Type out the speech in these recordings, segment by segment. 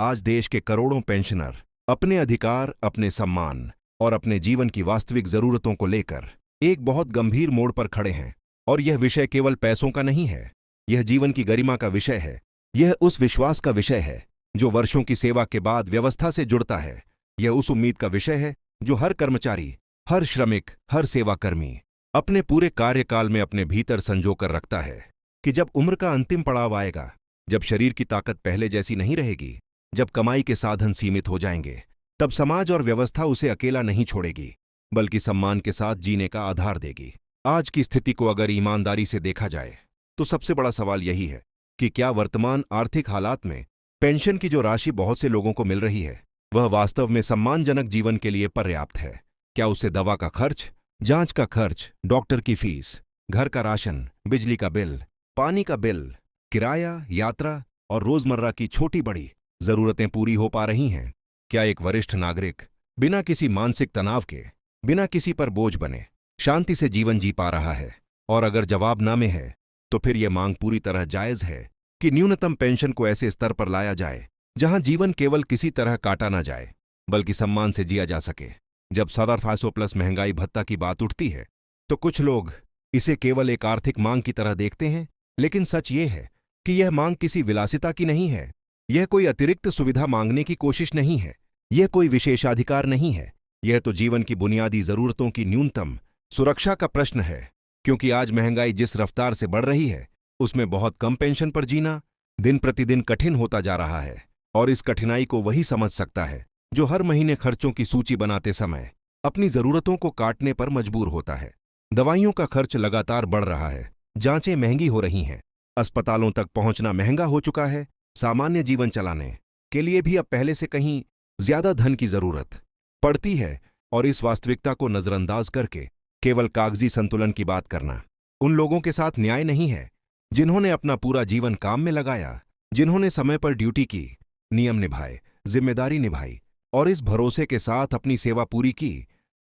आज देश के करोड़ों पेंशनर अपने अधिकार, अपने सम्मान और अपने जीवन की वास्तविक जरूरतों को लेकर एक बहुत गंभीर मोड़ पर खड़े हैं। और यह विषय केवल पैसों का नहीं है, यह जीवन की गरिमा का विषय है। यह उस विश्वास का विषय है जो वर्षों की सेवा के बाद व्यवस्था से जुड़ता है। यह उस उम्मीद का विषय है जो हर कर्मचारी, हर श्रमिक, हर सेवाकर्मी अपने पूरे कार्यकाल में अपने भीतर संजोकर रखता है कि जब उम्र का अंतिम पड़ाव आएगा, जब शरीर की ताकत पहले जैसी नहीं रहेगी, जब कमाई के साधन सीमित हो जाएंगे, तब समाज और व्यवस्था उसे अकेला नहीं छोड़ेगी, बल्कि सम्मान के साथ जीने का आधार देगी। आज की स्थिति को अगर ईमानदारी से देखा जाए तो सबसे बड़ा सवाल यही है कि क्या वर्तमान आर्थिक हालात में पेंशन की जो राशि बहुत से लोगों को मिल रही है, वह वास्तव में सम्मानजनक जीवन के लिए पर्याप्त है? क्या उससे दवा का खर्च, जांच का खर्च, डॉक्टर की फीस, घर का राशन, बिजली का बिल, पानी का बिल, किराया, यात्रा और रोजमर्रा की छोटी बड़ी जरूरतें पूरी हो पा रही हैं? क्या एक वरिष्ठ नागरिक बिना किसी मानसिक तनाव के, बिना किसी पर बोझ बने शांति से जीवन जी पा रहा है? और अगर जवाब ना में है, तो फिर यह मांग पूरी तरह जायज है कि न्यूनतम पेंशन को ऐसे स्तर पर लाया जाए जहां जीवन केवल किसी तरह काटा ना जाए, बल्कि सम्मान से जिया जा सके। जब 7,500 प्लस महंगाई भत्ता की बात उठती है, तो कुछ लोग इसे केवल एक आर्थिक मांग की तरह देखते हैं, लेकिन सच ये है कि यह मांग किसी विलासिता की नहीं है। यह कोई अतिरिक्त सुविधा मांगने की कोशिश नहीं है, यह कोई विशेषाधिकार नहीं है। यह तो जीवन की बुनियादी जरूरतों की न्यूनतम सुरक्षा का प्रश्न है। क्योंकि आज महंगाई जिस रफ्तार से बढ़ रही है, उसमें बहुत कम पेंशन पर जीना दिन प्रतिदिन कठिन होता जा रहा है। और इस कठिनाई को वही समझ सकता है जो हर महीने खर्चों की सूची बनाते समय अपनी जरूरतों को काटने पर मजबूर होता है। दवाइयों का खर्च लगातार बढ़ रहा है, जांचें महंगी हो रही हैं, अस्पतालों तक पहुंचना महंगा हो चुका है। सामान्य जीवन चलाने के लिए भी अब पहले से कहीं ज्यादा धन की जरूरत पड़ती है। और इस वास्तविकता को नजरअंदाज करके केवल कागजी संतुलन की बात करना उन लोगों के साथ न्याय नहीं है जिन्होंने अपना पूरा जीवन काम में लगाया, जिन्होंने समय पर ड्यूटी की, नियम निभाए, जिम्मेदारी निभाई और इस भरोसे के साथ अपनी सेवा पूरी की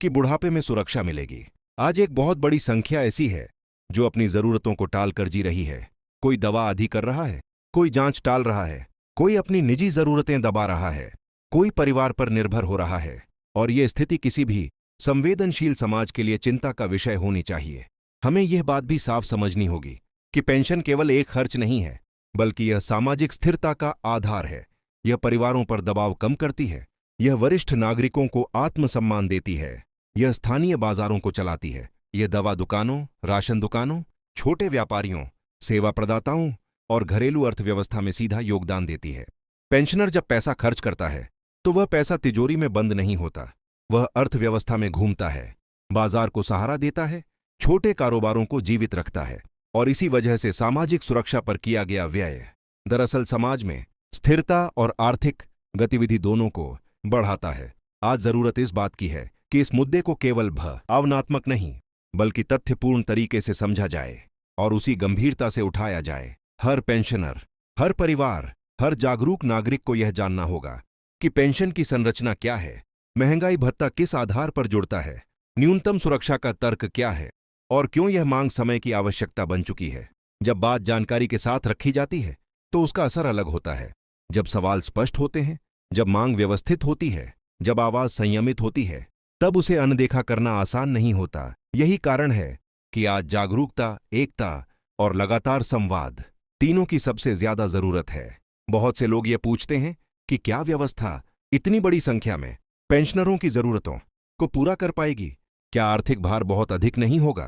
कि बुढ़ापे में सुरक्षा मिलेगी। आज एक बहुत बड़ी संख्या ऐसी है जो अपनी जरूरतों को टाल कर जी रही है। कोई दवा आधी कर रहा है, कोई जांच टाल रहा है, कोई अपनी निजी जरूरतें दबा रहा है, कोई परिवार पर निर्भर हो रहा है। और ये स्थिति किसी भी संवेदनशील समाज के लिए चिंता का विषय होनी चाहिए। हमें यह बात भी साफ समझनी होगी कि पेंशन केवल एक खर्च नहीं है, बल्कि यह सामाजिक स्थिरता का आधार है। यह परिवारों पर दबाव कम करती है, यह वरिष्ठ नागरिकों को आत्मसम्मान देती है, यह स्थानीय बाजारों को चलाती है, यह दवा दुकानों, राशन दुकानों, छोटे व्यापारियों, सेवा प्रदाताओं और घरेलू अर्थव्यवस्था में सीधा योगदान देती है। पेंशनर जब पैसा खर्च करता है तो वह पैसा तिजोरी में बंद नहीं होता, वह अर्थव्यवस्था में घूमता है, बाजार को सहारा देता है, छोटे कारोबारों को जीवित रखता है। और इसी वजह से सामाजिक सुरक्षा पर किया गया व्यय दरअसल समाज में स्थिरता और आर्थिक गतिविधि दोनों को बढ़ाता है। आज जरूरत इस बात की है कि इस मुद्दे को केवल भावनात्मक नहीं, बल्कि तथ्यपूर्ण तरीके से समझा जाए और उसी गंभीरता से उठाया जाए। हर पेंशनर, हर परिवार, हर जागरूक नागरिक को यह जानना होगा कि पेंशन की संरचना क्या है, महंगाई भत्ता किस आधार पर जुड़ता है, न्यूनतम सुरक्षा का तर्क क्या है और क्यों यह मांग समय की आवश्यकता बन चुकी है। जब बात जानकारी के साथ रखी जाती है तो उसका असर अलग होता है। जब सवाल स्पष्ट होते हैं, जब मांग व्यवस्थित होती है, जब आवाज संयमित होती है, तब उसे अनदेखा करना आसान नहीं होता। यही कारण है कि आज जागरूकता, एकता और लगातार संवाद तीनों की सबसे ज्यादा जरूरत है। बहुत से लोग ये पूछते हैं कि क्या व्यवस्था इतनी बड़ी संख्या में पेंशनरों की जरूरतों को पूरा कर पाएगी? क्या आर्थिक भार बहुत अधिक नहीं होगा?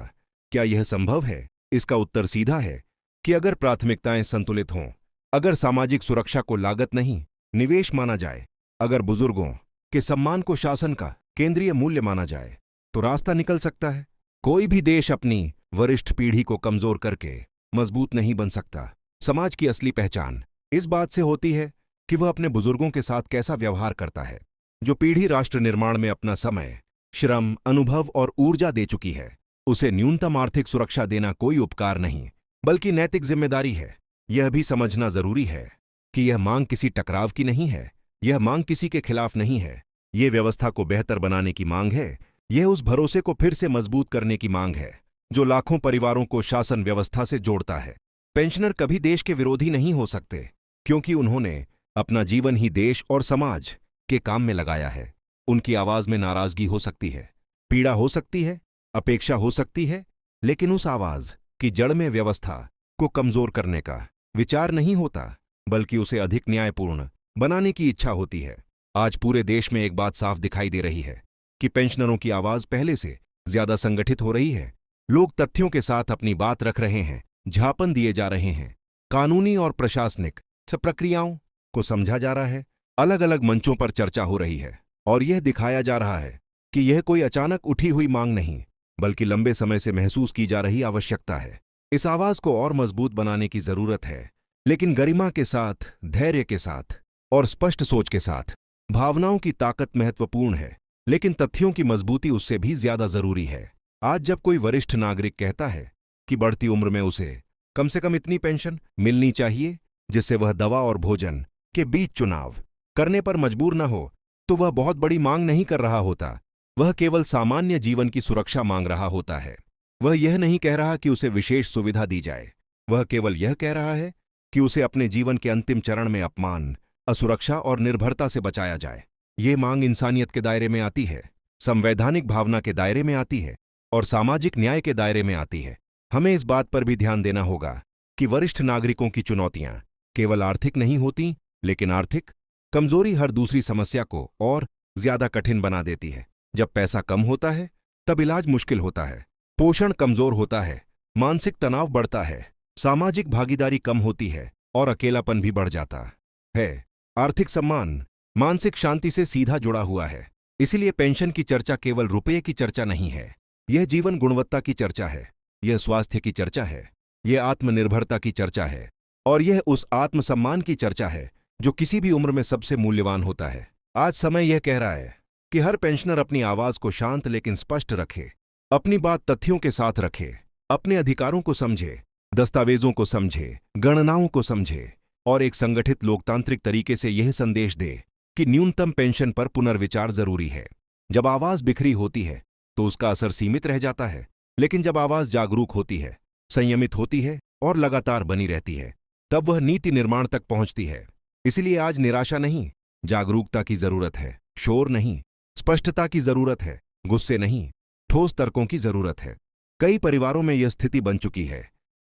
क्या यह संभव है? इसका उत्तर सीधा है कि अगर प्राथमिकताएं संतुलित हों, अगर सामाजिक सुरक्षा को लागत नहीं निवेश माना जाए, अगर बुजुर्गों के सम्मान को शासन का केंद्रीय मूल्य माना जाए, तो रास्ता निकल सकता है। कोई भी देश अपनी वरिष्ठ पीढ़ी को कमजोर करके मजबूत नहीं बन सकता। समाज की असली पहचान इस बात से होती है कि वह अपने बुजुर्गों के साथ कैसा व्यवहार करता है। जो पीढ़ी राष्ट्र निर्माण में अपना समय, श्रम, अनुभव और ऊर्जा दे चुकी है, उसे न्यूनतम आर्थिक सुरक्षा देना कोई उपकार नहीं, बल्कि नैतिक जिम्मेदारी है। यह भी समझना जरूरी है कि यह मांग किसी टकराव की नहीं है, यह मांग किसी के खिलाफ नहीं है। यह व्यवस्था को बेहतर बनाने की मांग है, यह उस भरोसे को फिर से मजबूत करने की मांग है जो लाखों परिवारों को शासन व्यवस्था से जोड़ता है। पेंशनर कभी देश के विरोधी नहीं हो सकते, क्योंकि उन्होंने अपना जीवन ही देश और समाज के काम में लगाया है। उनकी आवाज में नाराजगी हो सकती है, पीड़ा हो सकती है, अपेक्षा हो सकती है, लेकिन उस आवाज की जड़ में व्यवस्था को कमजोर करने का विचार नहीं होता, बल्कि उसे अधिक न्यायपूर्ण बनाने की इच्छा होती है। आज पूरे देश में एक बात साफ दिखाई दे रही है कि पेंशनरों की आवाज पहले से ज्यादा संगठित हो रही है। लोग तथ्यों के साथ अपनी बात रख रहे हैं, झापन दिए जा रहे हैं, कानूनी और प्रशासनिक प्रक्रियाओं को समझा जा रहा है, अलग अलग मंचों पर चर्चा हो रही है और यह दिखाया जा रहा है कि यह कोई अचानक उठी हुई मांग नहीं, बल्कि लंबे समय से महसूस की जा रही आवश्यकता है। इस आवाज को और मजबूत बनाने की जरूरत है, लेकिन गरिमा के साथ, धैर्य के साथ और स्पष्ट सोच के साथ। भावनाओं की ताकत महत्वपूर्ण है, लेकिन तथ्यों की मजबूती उससे भी ज्यादा जरूरी है। आज जब कोई वरिष्ठ नागरिक कहता है कि बढ़ती उम्र में उसे कम से कम इतनी पेंशन मिलनी चाहिए जिससे वह दवा और भोजन के बीच चुनाव करने पर मजबूर न हो, तो वह बहुत बड़ी मांग नहीं कर रहा होता। वह केवल सामान्य जीवन की सुरक्षा मांग रहा होता है। वह यह नहीं कह रहा कि उसे विशेष सुविधा दी जाए, वह केवल यह कह रहा है कि उसे अपने जीवन के अंतिम चरण में अपमान, असुरक्षा और निर्भरता से बचाया जाए। ये मांग इंसानियत के दायरे में आती है, संवैधानिक भावना के दायरे में आती है और सामाजिक न्याय के दायरे में आती है। हमें इस बात पर भी ध्यान देना होगा कि वरिष्ठ नागरिकों की चुनौतियां केवल आर्थिक नहीं होती, लेकिन आर्थिक कमजोरी हर दूसरी समस्या को और ज्यादा कठिन बना देती है। जब पैसा कम होता है तब इलाज मुश्किल होता है, पोषण कमजोर होता है, मानसिक तनाव बढ़ता है, सामाजिक भागीदारी कम होती है और अकेलापन भी बढ़ जाता है। आर्थिक सम्मान मानसिक शांति से सीधा जुड़ा हुआ है। इसीलिए पेंशन की चर्चा केवल रुपये की चर्चा नहीं है, यह जीवन गुणवत्ता की चर्चा है, यह स्वास्थ्य की चर्चा है, यह आत्मनिर्भरता की चर्चा है और यह उस आत्मसम्मान की चर्चा है जो किसी भी उम्र में सबसे मूल्यवान होता है। आज समय यह कह रहा है कि हर पेंशनर अपनी आवाज को शांत लेकिन स्पष्ट रखे, अपनी बात तथ्यों के साथ रखे, अपने अधिकारों को समझे, दस्तावेजों को समझे, गणनाओं को समझे और एक संगठित लोकतांत्रिक तरीके से यह संदेश दे कि न्यूनतम पेंशन पर पुनर्विचार जरूरी है। जब आवाज बिखरी होती है तो उसका असर सीमित रह जाता है, लेकिन जब आवाज जागरूक होती है, संयमित होती है और लगातार बनी रहती है, तब वह नीति निर्माण तक पहुंचती है। इसलिए आज निराशा नहीं, जागरूकता की जरूरत है, शोर नहीं, स्पष्टता की जरूरत है, गुस्से नहीं, ठोस तर्कों की जरूरत है। कई परिवारों में यह स्थिति बन चुकी है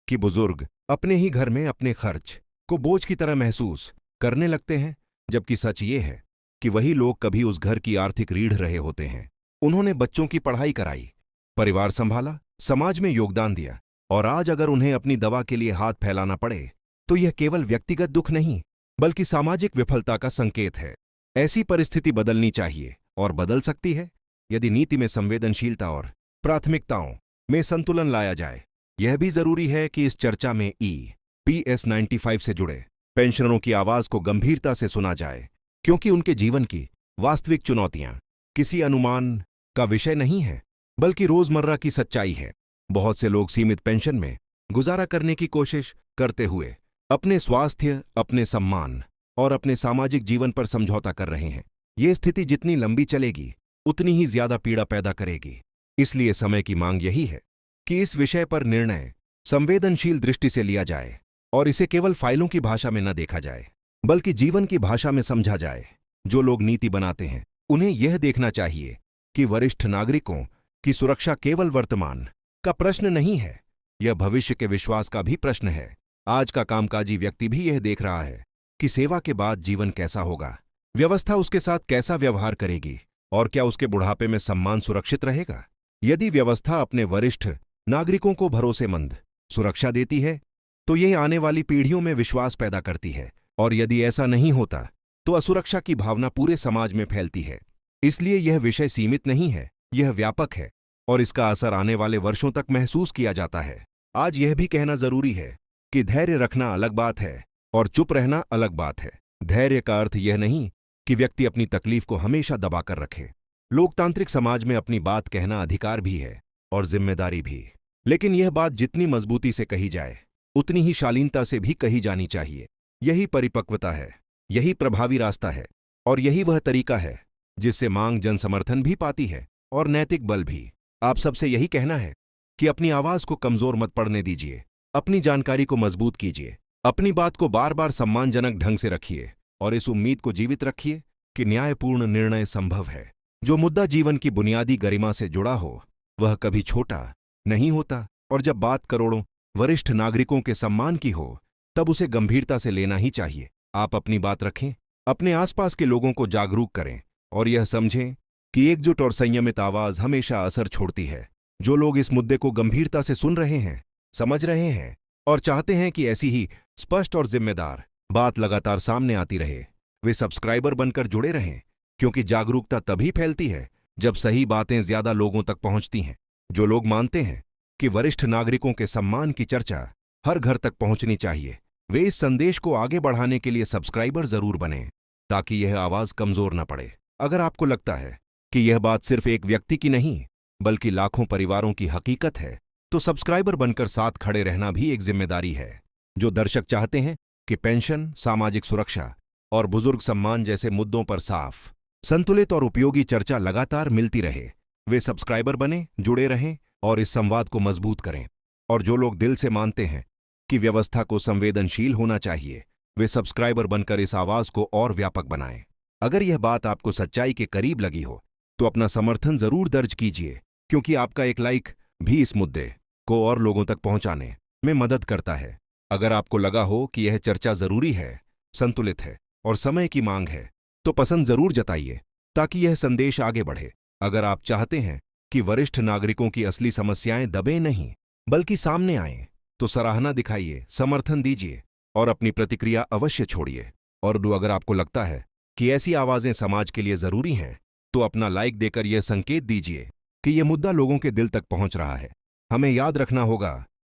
कि बुजुर्ग अपने ही घर में अपने खर्च को बोझ की तरह महसूस करने लगते हैं, जबकि सच ये है कि वही लोग कभी उस घर की आर्थिक रीढ़ रहे होते हैं। उन्होंने बच्चों की पढ़ाई कराई, परिवार संभाला, समाज में योगदान दिया और आज अगर उन्हें अपनी दवा के लिए हाथ फैलाना पड़े तो यह केवल व्यक्तिगत दुख नहीं, बल्कि सामाजिक विफलता का संकेत है। ऐसी परिस्थिति बदलनी चाहिए और बदल सकती है यदि नीति में संवेदनशीलता और प्राथमिकताओं में संतुलन लाया जाए। यह भी जरूरी है कि इस चर्चा में EPS 95 से जुड़े पेंशनरों की आवाज को गंभीरता से सुना जाए, क्योंकि उनके जीवन की वास्तविक चुनौतियां किसी अनुमान का विषय नहीं है, बल्कि रोजमर्रा की सच्चाई है। बहुत से लोग सीमित पेंशन में गुजारा करने की कोशिश करते हुए अपने स्वास्थ्य, अपने सम्मान और अपने सामाजिक जीवन पर समझौता कर रहे हैं। ये स्थिति जितनी लंबी चलेगी उतनी ही ज्यादा पीड़ा पैदा करेगी। इसलिए समय की मांग यही है कि इस विषय पर निर्णय संवेदनशील दृष्टि से लिया जाए और इसे केवल फाइलों की भाषा में न देखा जाए, बल्कि जीवन की भाषा में समझा जाए। जो लोग नीति बनाते हैं उन्हें यह देखना चाहिए कि वरिष्ठ नागरिकों की सुरक्षा केवल वर्तमान का प्रश्न नहीं है, यह भविष्य के विश्वास का भी प्रश्न है। आज का कामकाजी व्यक्ति भी यह देख रहा है कि सेवा के बाद जीवन कैसा होगा, व्यवस्था उसके साथ कैसा व्यवहार करेगी और क्या उसके बुढ़ापे में सम्मान सुरक्षित रहेगा। यदि व्यवस्था अपने वरिष्ठ नागरिकों को भरोसेमंद सुरक्षा देती है तो यह आने वाली पीढ़ियों में विश्वास पैदा करती है, और यदि ऐसा नहीं होता तो असुरक्षा की भावना पूरे समाज में फैलती है। इसलिए यह विषय सीमित नहीं है, यह व्यापक है और इसका असर आने वाले वर्षों तक महसूस किया जाता है। आज यह भी कहना जरूरी है कि धैर्य रखना अलग बात है और चुप रहना अलग बात है। धैर्य का अर्थ यह नहीं कि व्यक्ति अपनी तकलीफ को हमेशा दबाकर रखे। लोकतांत्रिक समाज में अपनी बात कहना अधिकार भी है और जिम्मेदारी भी, लेकिन यह बात जितनी मजबूती से कही जाए उतनी ही शालीनता से भी कही जानी चाहिए। यही परिपक्वता है, यही प्रभावी रास्ता है और यही वह तरीका है जिससे मांग जन समर्थन भी पाती है और नैतिक बल भी। आप सबसे यही कहना है कि अपनी आवाज को कमजोर मत पड़ने दीजिए, अपनी जानकारी को मजबूत कीजिए, अपनी बात को बार बार सम्मानजनक ढंग से रखिए और इस उम्मीद को जीवित रखिए कि न्यायपूर्ण निर्णय संभव है। जो मुद्दा जीवन की बुनियादी गरिमा से जुड़ा हो वह कभी छोटा नहीं होता, और जब बात करोड़ों वरिष्ठ नागरिकों के सम्मान की हो तब उसे गंभीरता से लेना ही चाहिए। आप अपनी बात रखें, अपने आसपास के लोगों को जागरूक करें और यह समझें कि एकजुट और संयमित आवाज हमेशा असर छोड़ती है। जो लोग इस मुद्दे को गंभीरता से सुन रहे हैं, समझ रहे हैं और चाहते हैं कि ऐसी ही स्पष्ट और जिम्मेदार बात लगातार सामने आती रहे, वे सब्सक्राइबर बनकर जुड़े रहें, क्योंकि जागरूकता तभी फैलती है जब सही बातें ज्यादा लोगों तक पहुंचती हैं। जो लोग मानते हैं कि वरिष्ठ नागरिकों के सम्मान की चर्चा हर घर तक पहुंचनी चाहिए, वे इस संदेश को आगे बढ़ाने के लिए सब्सक्राइबर जरूर बनें, ताकि यह आवाज कमजोर न पड़े। अगर आपको लगता है कि यह बात सिर्फ एक व्यक्ति की नहीं बल्कि लाखों परिवारों की हकीकत है, तो सब्सक्राइबर बनकर साथ खड़े रहना भी एक जिम्मेदारी है। जो दर्शक चाहते हैं कि पेंशन, सामाजिक सुरक्षा और बुजुर्ग सम्मान जैसे मुद्दों पर साफ, संतुलित और उपयोगी चर्चा लगातार मिलती रहे, वे सब्सक्राइबर बने, जुड़े रहें और इस संवाद को मजबूत करें। और जो लोग दिल से मानते हैं कि व्यवस्था को संवेदनशील होना चाहिए, वे सब्सक्राइबर बनकर इस आवाज को और व्यापक बनाएं। अगर यह बात आपको सच्चाई के करीब लगी हो तो अपना समर्थन जरूर दर्ज कीजिए, क्योंकि आपका एक लाइक भी इस मुद्दे को और लोगों तक पहुंचाने में मदद करता है। अगर आपको लगा हो कि यह चर्चा जरूरी है, संतुलित है और समय की मांग है, तो पसंद जरूर जताइए ताकि यह संदेश आगे बढ़े। अगर आप चाहते हैं कि वरिष्ठ नागरिकों की असली समस्याएं दबे नहीं बल्कि सामने आएं, तो सराहना दिखाइए, समर्थन दीजिए और अपनी प्रतिक्रिया अवश्य छोड़िए। और अगर आपको लगता है कि ऐसी आवाजें समाज के लिए जरूरी हैं, तो अपना लाइक देकर यह संकेत दीजिए कि यह मुद्दा लोगों के दिल तक पहुंच रहा है। हमें याद रखना होगा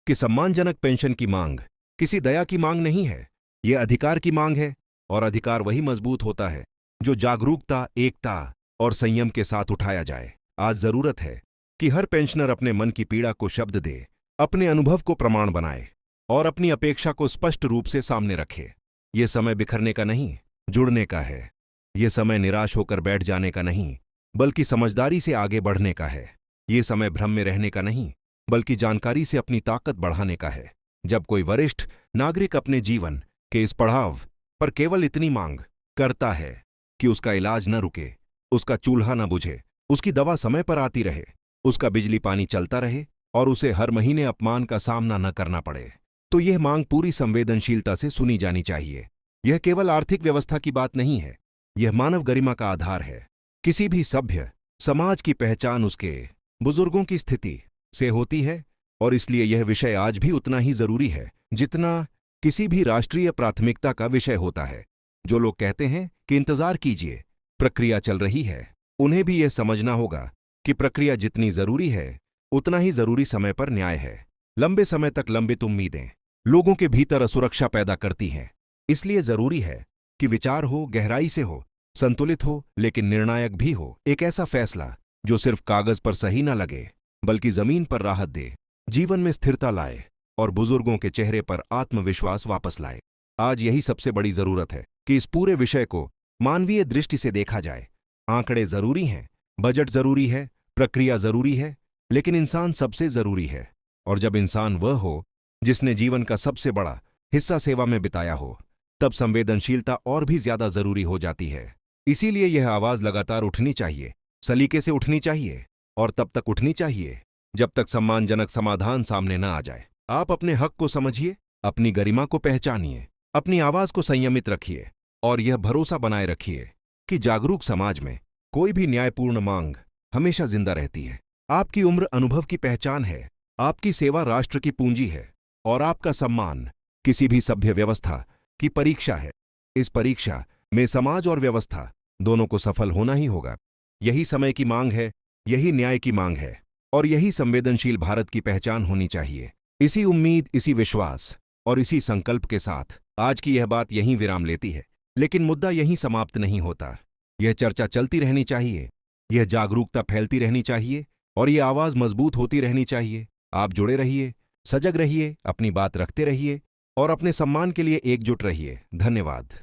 कि सम्मानजनक पेंशन की मांग किसी दया की मांग नहीं है, यह अधिकार की मांग है, और अधिकार वही मजबूत होता है जो जागरूकता, एकता और संयम के साथ उठाया जाए। आज जरूरत है कि हर पेंशनर अपने मन की पीड़ा को शब्द दे, अपने अनुभव को प्रमाण बनाए और अपनी अपेक्षा को स्पष्ट रूप से सामने रखे। ये समय बिखरने का नहीं, जुड़ने का है। ये समय निराश होकर बैठ जाने का नहीं, बल्कि समझदारी से आगे बढ़ने का है। ये समय भ्रम में रहने का नहीं, बल्कि जानकारी से अपनी ताकत बढ़ाने का है। जब कोई वरिष्ठ नागरिक अपने जीवन के इस पड़ाव पर केवल इतनी मांग करता है कि उसका इलाज न रुके, उसका चूल्हा न बुझे, उसकी दवा समय पर आती रहे, उसका बिजली पानी चलता रहे और उसे हर महीने अपमान का सामना न करना पड़े, तो यह मांग पूरी संवेदनशीलता से सुनी जानी चाहिए। यह केवल आर्थिक व्यवस्था की बात नहीं है, यह मानव गरिमा का आधार है। किसी भी सभ्य समाज की पहचान उसके बुजुर्गों की स्थिति से होती है, और इसलिए यह विषय आज भी उतना ही जरूरी है जितना किसी भी राष्ट्रीय प्राथमिकता का विषय होता है। जो लोग कहते हैं कि इंतजार कीजिए, प्रक्रिया चल रही है, उन्हें भी यह समझना होगा कि प्रक्रिया जितनी जरूरी है उतना ही जरूरी समय पर न्याय है। लंबे समय तक लंबित उम्मीदें लोगों के भीतर असुरक्षा पैदा करती हैं। इसलिए जरूरी है कि विचार हो, गहराई से हो, संतुलित हो, लेकिन निर्णायक भी हो। एक ऐसा फैसला जो सिर्फ कागज पर सही न लगे बल्कि जमीन पर राहत दे, जीवन में स्थिरता लाए और बुजुर्गों के चेहरे पर आत्मविश्वास वापस लाए। आज यही सबसे बड़ी जरूरत है कि इस पूरे विषय को मानवीय दृष्टि से देखा जाए। आंकड़े जरूरी हैं, बजट जरूरी है, प्रक्रिया जरूरी है, लेकिन इंसान सबसे जरूरी है। और जब इंसान वह हो जिसने जीवन का सबसे बड़ा हिस्सा सेवा में बिताया हो, तब संवेदनशीलता और भी ज्यादा जरूरी हो जाती है। इसीलिए यह आवाज लगातार उठनी चाहिए, सलीके से उठनी चाहिए और तब तक उठनी चाहिए जब तक सम्मानजनक समाधान सामने न आ जाए। आप अपने हक को समझिए, अपनी गरिमा को पहचानिए, अपनी आवाज को संयमित रखिए और यह भरोसा बनाए रखिए कि जागरूक समाज में कोई भी न्यायपूर्ण मांग हमेशा जिंदा रहती है। आपकी उम्र अनुभव की पहचान है, आपकी सेवा राष्ट्र की पूंजी है और आपका सम्मान किसी भी सभ्य व्यवस्था की परीक्षा है। इस परीक्षा में समाज और व्यवस्था दोनों को सफल होना ही होगा। यही समय की मांग है, यही न्याय की मांग है और यही संवेदनशील भारत की पहचान होनी चाहिए। इसी उम्मीद, इसी विश्वास और इसी संकल्प के साथ आज की यह बात यहीं विराम लेती है। लेकिन मुद्दा यहीं समाप्त नहीं होता। यह चर्चा चलती रहनी चाहिए, यह जागरूकता फैलती रहनी चाहिए और यह आवाज मजबूत होती रहनी चाहिए। आप जुड़े रहिए, सजग रहिए, अपनी बात रखते रहिए और अपने सम्मान के लिए एकजुट रहिए। धन्यवाद।